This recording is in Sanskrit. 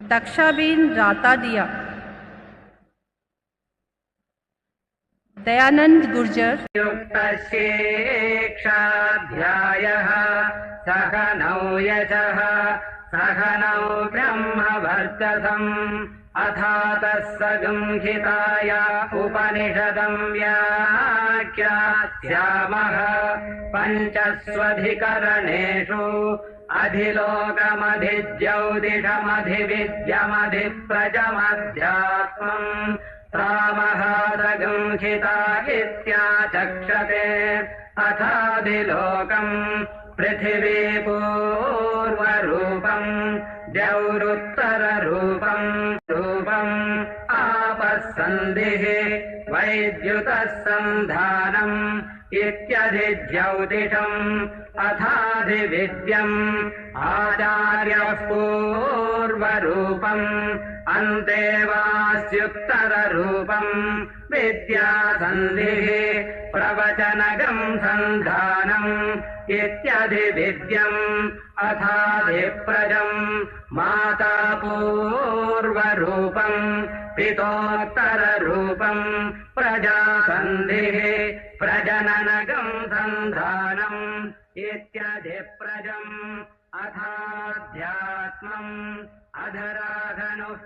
दक्षाबेन रातादिया, दयानंद गुर्जर। युक्तशेक्षाध्यायः सहनौ यशः सहनौ ब्रह्मवर्चसम् अथातस्सगंहिताय उपनिषदं व्याख्यास्यामः पञ्चस्वधिकरणेषु अधिलोकमधिज्योतिषमधिविद्यमधिप्रजमध्यात्मम् तामहासगंहिता इत्याचक्षते अथाधिलोकम् पृथिवी पूर्वरूपम् द्यौरुत्तररूपम् रूपम् आपः सन्धिः वैद्युतः सन्धानम् इत्यधिज्यौतिषम् अथाधिविद्यम् आचार्यः पूर्वरूपम् अन्ते वास्युत्तररूपम् विद्यासन्धिः प्रवचनगम् सन्धानम् इत्यधिविद्यम् अथाधिप्रजम् माता पूर्वरूपम् पितोत्तररूपम् प्रजासन्धिः प्रजननगम् सन्धानम् इत्यधिप्रजम् अथाध्यात्मम् अधराधनुः